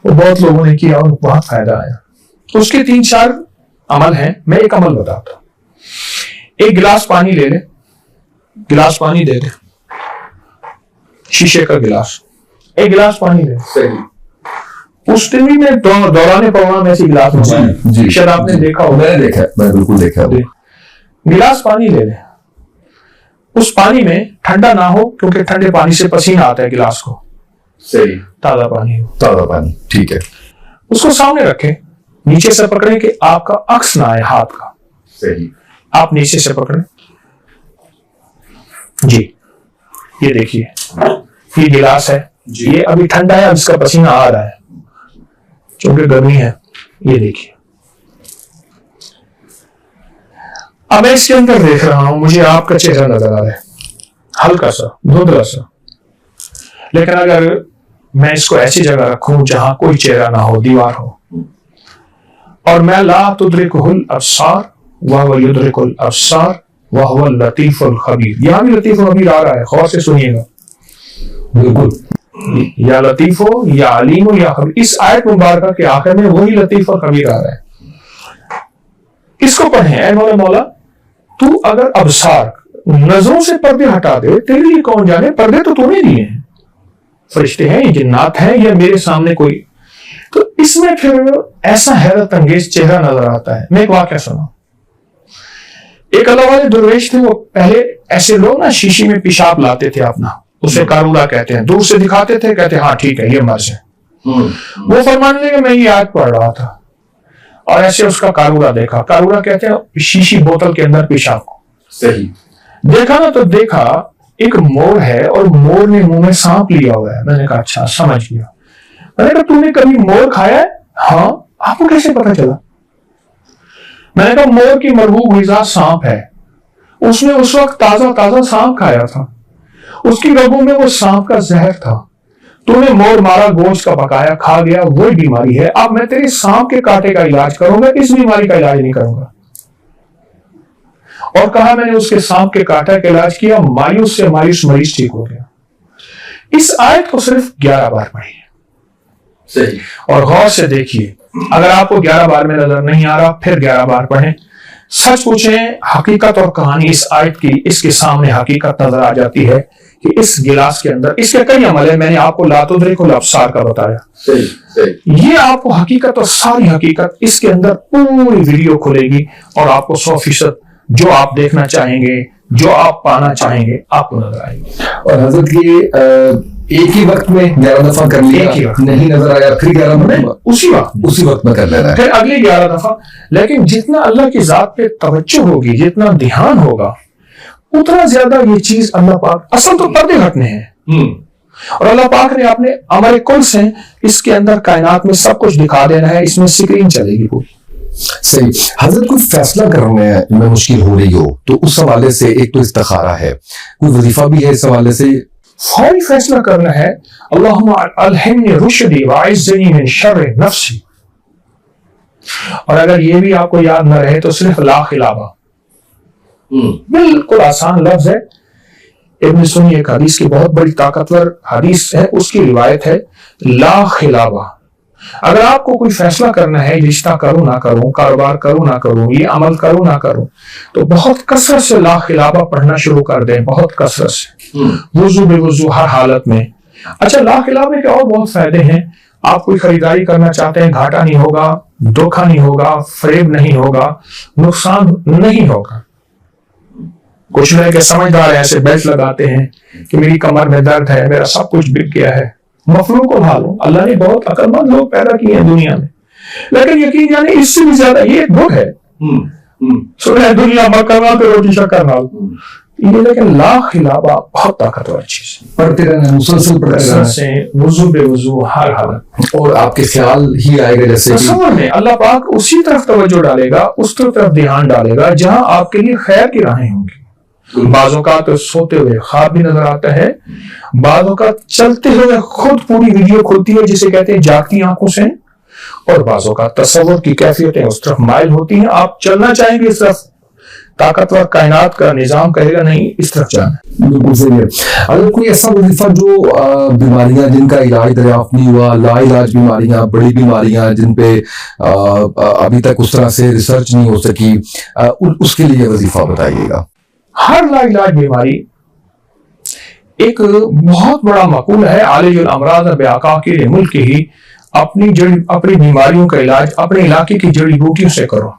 وہ بہت لوگوں نے کیا اور بہت فائدہ آیا. اس کے 3-4 عمل ہیں. میں ایک عمل بتاتا ہوں. ایک گلاس پانی لے لے, گلاس پانی دے دے, شیشے کا گلاس, ایک گلاس پانی دے. اس ٹی وی میں دوران پروگرام ایسی گلاس میں شاید آپ نے دیکھا ہوگا. میں نے دیکھا, میں بالکل دیکھا. گلاس پانی لے لے, اس پانی میں ٹھنڈا نہ ہو کیونکہ ٹھنڈے پانی سے پسینہ آتا ہے گلاس کو. صحیح. تازہ پانی ہو, تازہ پانی, ٹھیک ہے. اس کو سامنے رکھیں, نیچے سے پکڑیں کہ آپ کا عکس نہ آئے ہاتھ کا. صحیح. آپ نیچے سے پکڑیں. جی یہ دیکھیے, یہ گلاس ہے, یہ ابھی ٹھنڈا ہے, اب اس کا پسینہ آ رہا ہے چونکہ گرمی ہے. یہ دیکھیے, اب میں اس کے اندر دیکھ رہا ہوں, مجھے آپ کا چہرہ نظر آ رہا ہے, ہلکا سا دھندلا سا. لیکن اگر میں اس کو ایسی جگہ رکھوں جہاں کوئی چہرہ نہ ہو, دیوار ہو, اور میں لا تدرکہ الابصار وہو یدرک الابصار وہو اللطیف الخبیر, یہاں بھی لطیف الخبیر آ رہا ہے, غور سے سنیے گا. بالکل. یا لطیف ہو یا علیم ہو یا خبیر, اس آیت مبارکہ کے آخر میں وہی لطیف اور خبیر آ رہا ہے. اس کو پڑھیں. اے مولا تو اگر ابصار نظروں سے پردے ہٹا دے, تیرے لیے کون جانے, پردے تو تو نے دیے ہیں, فرشتے ہیں, جنات ہیں, یا میرے سامنے کوئی. تو اس میں پھر ایسا حیرت انگیز چہرہ نظر آتا ہے. میں ایک واقعہ سنا. ایک اللہ والے درویش تھے, وہ پہلے ایسے لوگ نا شیشی میں پیشاب لاتے تھے اپنا, اسے کاروڑا کہتے ہیں, دور سے دکھاتے تھے, کہتے ہاں ٹھیک ہے یہ مرض ہے. وہ فرمانے لگے میں یہ آیت پڑھ رہا تھا اور ایسے اس کا کاروڑا دیکھا. کاروڑا کہتے ہیں شیشی بوتل کے اندر پیشاب کو. صحیح. دیکھا نا تو دیکھا ایک مور ہے اور مور نے منہ میں سانپ لیا ہوا ہے. میں نے کہا اچھا سمجھ گیا. میں نے کہا تم نے کبھی مور کھایا ہے؟ ہاں. آپ کو کیسے پتا چلا؟ میں نے کہا مور کی مرغوب غذا سانپ ہے, اس نے اس وقت تازہ سانپ کھایا تھا, اس کی رگوں میں وہ سانپ کا زہر تھا, تو نے مور مارا, گوشت کا پکایا, کھا گیا, وہی بیماری ہے. اب میں تیرے سانپ کے کاٹے کا علاج کروں گا, اس بیماری کا علاج نہیں کروں گا. اور کہا میں نے اس کے سانپ کے کاٹے کا علاج کیا, مایوس سے مایوس مریض ٹھیک ہو گیا. اس آیت کو صرف 11 بار پڑھیے. صحیح. اور غور سے دیکھیے, اگر آپ کو 11 بار میں نظر نہیں آ رہا پھر 11 بار پڑھیں. سچ پوچھیں, حقیقت اور کہانی اس آیت کی, اس کے سامنے حقیقت نظر آ جاتی ہے کہ اس گلاس کے اندر اس کے کئی عمل ہیں. میں نے آپ کو لا تدرک الابصار کا بتایا. یہ آپ کو حقیقت اور ساری حقیقت اس کے اندر پوری ویڈیو کھلے گی اور آپ کو 100% جو آپ دیکھنا چاہیں گے, جو آپ پانا چاہیں گے, آپ کو نظر آئے گی. اور حضرت یہ ایک ہی وقت میں 11 دفعہ کر لیا, نہیں نظر آیا پھر 11 مرتبہ اسی وقت میں کر لینا ہے, پھر اگلی 11 دفعہ. لیکن جتنا اللہ کی ذات پہ توجہ ہوگی, جتنا دھیان ہوگا, اتنا زیادہ یہ چیز اللہ پاک, اصل تو پردے ہٹنے ہیں, اور اللہ پاک نے اپنے امر کل سے اس کے اندر کائنات میں سب کچھ دکھا دینا ہے. اس میں سکرین چلے گی پوری. صحیح. حضرت کوئی فیصلہ کرنے میں مشکل ہو رہی ہو تو اس حوالے سے ایک تو استخارہ ہے, کوئی وظیفہ بھی ہے اس حوالے سے, فوری فیصلہ کرنا ہے. اللہم الہمنی رشدی وعزنی من شر نفسی. اور اگر یہ بھی آپ کو یاد نہ رہے تو صرف لا خلافہ, بالکل آسان لفظ ہے. ابن سنی ایک حدیث کی بہت بڑی طاقتور حدیث ہے, اس کی روایت ہے لا خلافہ. اگر آپ کو کوئی فیصلہ کرنا ہے, رشتہ کروں نہ کروں, کاروبار کروں نہ کروں, یہ عمل کروں نہ کروں, تو بہت کثرت سے لا خلافہ پڑھنا شروع کر دیں, بہت کثرت سے, وضو بے وضو ہر حالت میں. اچھا, لا خلافہ کے اور بہت فائدے ہیں. آپ کوئی خریداری کرنا چاہتے ہیں, گھاٹا نہیں ہوگا, دھوکہ نہیں ہوگا, فریب نہیں ہوگا, نقصان نہیں ہوگا. کچھ لوگ کے سمجھدار ایسے بیلٹ لگاتے ہیں کہ میری کمر میں درد ہے, میرا سب کچھ بک گیا ہے. مفلوق کو بھالو, اللہ نے بہت عقل مند لوگ پیدا کیے ہیں دنیا میں, لیکن یقین جانے اس سے بھی زیادہ یہ ایک بت ہے. سنیں دنیا مکرنا پہ روٹی شکر نال, یہ لیکن لا خلافہ بہت طاقتور چیز ہے. پڑھتے رہنا, مسلسل پڑھتے رہنا سے, وضو بے وضو ہر حالت. اور آپ کے خیال ہی آئے گا جیسے تصور میں اللہ پاک اسی طرف توجہ ڈالے گا, اس طرف دھیان ڈالے گا جہاں آپ کے لیے خیر کی راہیں ہوں گی. بعض اوقات سوتے ہوئے خواب بھی نظر آتا ہے, بعض اوقات چلتے ہوئے خود پوری ویڈیو کھلتی ہے جسے کہتے ہیں جاگتی آنکھوں سے, اور بعض اوقات تصور کی کیفیتیں اس طرف مائل ہوتی ہیں. آپ چلنا چاہیں گے اس طرف, طاقتور کائنات کا نظام کہے گا نہیں اس طرف جانا ہے۔ بالکل صحیح ہے۔ اگر کوئی ایسا وظیفہ جو بیماریاں جن کا علاج دریافت نہیں ہوا، لا علاج بیماریاں، بڑی بیماریاں جن پہ ابھی تک اس طرح سے ریسرچ نہیں ہو سکی، اس کے لیے وظیفہ بتائیے گا۔ ہر لا علاج بیماری ایک بہت بڑا مقول ہے، عالج الامراض بعقاقیر ملک ہی، اپنی بیماریوں کا علاج اپنے علاقے کی جڑی بوٹیوں سے کرو۔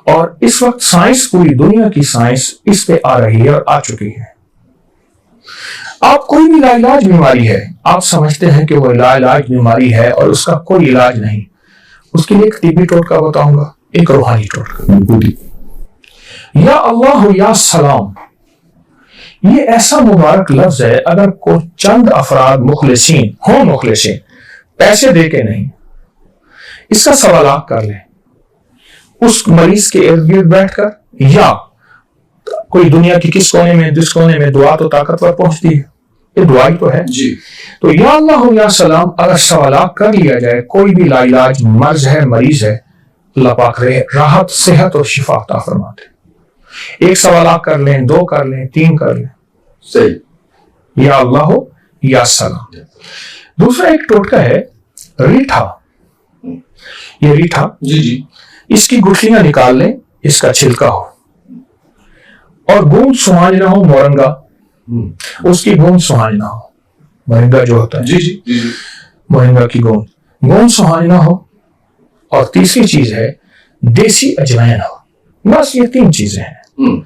اور اس وقت سائنس، پوری دنیا کی سائنس اس پہ آ رہی ہے اور آ چکی ہے۔ آپ کوئی بھی لا علاج بیماری ہے، آپ سمجھتے ہیں کہ وہ لا علاج بیماری ہے اور اس کا کوئی علاج نہیں، اس کے لیے ایک طبی ٹوٹکا بتاؤں گا، ایک روحانی ٹوٹکا۔ یا اللہ یا سلام، یہ ایسا مبارک لفظ ہے، اگر کوئی چند افراد مخلصین ہوں، مخلصین پیسے دے کے نہیں، اس کا سوالات کر لیں اس مریض کے ارد گرد بیٹھ کر، یا کوئی دنیا کی کس کونے میں جس کونے میں دعا تو طاقتور پہنچتی ہے، یہ دعا ہی تو ہے جی۔ تو یا اللہ یا سلام اگر سوالات کر لیا جائے، کوئی بھی لا علاج مرض ہے، مریض ہے، اللہ پاک راحت، صحت اور شفا عطا فرماتے۔ ایک سوالات کر لیں، دو کر لیں، تین کر لیں، صحیح، یا اللہ یا سلام۔ دوسرا ایک ٹوٹکا ہے ریٹھا، یہ ریٹھا، جی جی، اس کی گٹھلیاں نکال لیں، اس کا چھلکا ہو اور گوند سہانی نہ ہو، مورنگا اس کی گوند سہانی نہ ہو، مورنگا جو ہوتا ہے، جی جی جی، مورنگا کی گوند سہانی نہ ہو، اور تیسری چیز ہے دیسی اجوائن ہو۔ بس یہ تین چیزیں ہیں،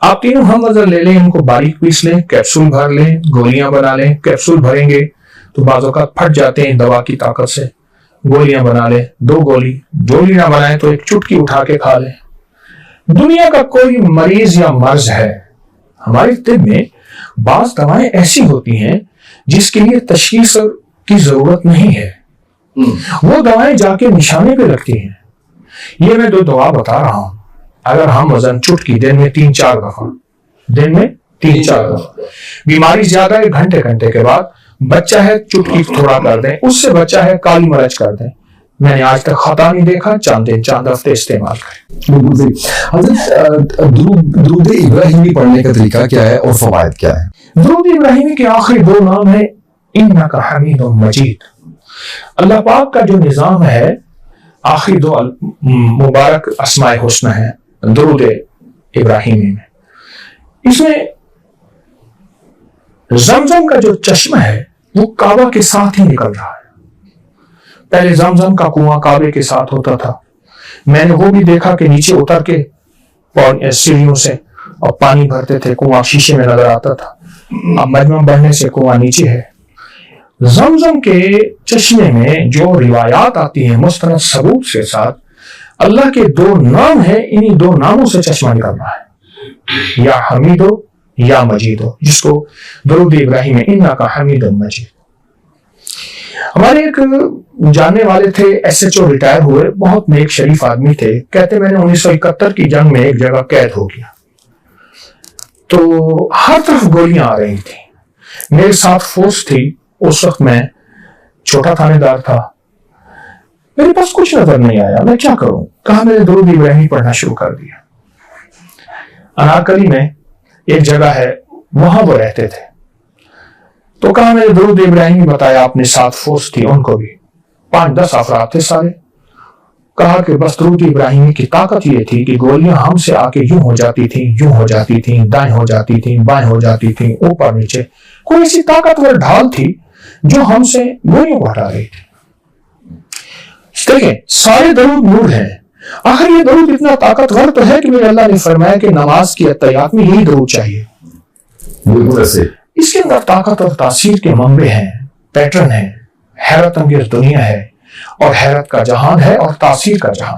آپ تینوں ہم نظر لے لیں، ان کو باریک پیس لیں، کیپسول بھر لیں، گولیاں بنا لیں۔ کیپسول بھریں گے تو بعض اوقات پھٹ جاتے ہیں دوا کی طاقت سے، گولیاں بنا لیں، 2 گولی نہ بنائیں تو ایک چٹکی اٹھا کے کھا لیں۔ دنیا کا کوئی مریض یا مرض ہے، ہمارے طب میں بعض دوائیں ایسی ہوتی ہیں جس کے لیے تشخیص کی ضرورت نہیں ہے، وہ دوائیں جا کے نشانے پہ لگتی ہیں۔ یہ میں 2 دوا بتا رہا ہوں، اگر ہم وزن چٹکی دن میں 3-4 دفعہ، دن میں 3-4 دفعہ، بیماری زیادہ ہے گھنٹے کے بعد، بچہ ہے چٹکی تھوڑا کر دیں، اس سے بچہ ہے کالی مرچ کر دیں۔ میں نے آج تک خطا نہیں دیکھا، چاند ہفتے استعمال کریں۔ بالکل صحیح۔ حضرت درود ابراہیمی پڑھنے کا طریقہ کیا ہے اور فوائد کیا ہے؟ درود ابراہیمی کے آخری 2 نام ہیں انک حمید مجید۔ اللہ پاک کا جو نظام ہے، آخری 2 مبارک اسماء حسنہ ہیں درود ابراہیمی میں۔ اس میں زمزم کا جو چشمہ ہے وہ کعبہ کے ساتھ ہی نکل رہا ہے۔ پہلے زمزم کا کنواں کعبے کے ساتھ ہوتا تھا، میں نے وہ بھی دیکھا کہ نیچے اتر کے سیڑھیوں سے اور پانی بھرتے تھے، کنواں شیشے میں نظر آتا تھا۔ اب مجمع بڑھنے سے کنواں نیچے ہے۔ زمزم کے چشمے میں جو روایات آتی ہیں مستند ثبوت کے ساتھ، اللہ کے 2 نام ہیں، انہی 2 ناموں سے چشمہ نکل رہا ہے، یا حمیدو یا مجیدو، جس کو درود ابراہیم میں انک حمید مجید۔ ہمارے ایک جاننے والے تھے، SHO ریٹائر ہوئے، بہت نیک شریف آدمی تھے، کہتے میں نے 1971 کی جنگ میں ایک جگہ قید ہو گیا، تو ہر طرف گولیاں آ رہی تھی، میرے ساتھ فورس تھی، اس وقت میں چھوٹا تھانے دار تھا، میرے پاس کچھ نظر نہیں آیا، میں کیا کروں؟ کہا میں نے درود ابراہیمی پڑھنا شروع کر دیا۔ انارکلی میں ایک جگہ ہے، وہاں وہ رہتے تھے، تو کہا میں نے درود ابراہیمی بتایا، اپنے ساتھ فورس تھی ان کو بھی، 5-10 افراد تھے سارے، کہا کہ بس درود ابراہیمی کی طاقت یہ تھی کہ گولیاں ہم سے آ کے یوں ہو جاتی تھیں، یوں ہو جاتی تھیں، دائیں ہو جاتی تھیں، بائیں ہو جاتی تھیں، اوپر نیچے، کوئی ایسی طاقتور ڈھال تھی جو ہم سے گولیوں کو ہٹا رہی تھی۔ دیکھیں سارے درود نور ہیں، آخر یہ درود اتنا طاقتور تو ہے کہ میرے اللہ نے فرمایا کہ نماز کی اتحیات میں یہی درود چاہیے۔ بالکل ایسے اس کے اندر طاقت اور تاثیر کے منبع ہیں، پیٹرن ہے، حیرت انگیز دنیا ہے، اور حیرت کا جہان ہے اور تاثیر کا جہان۔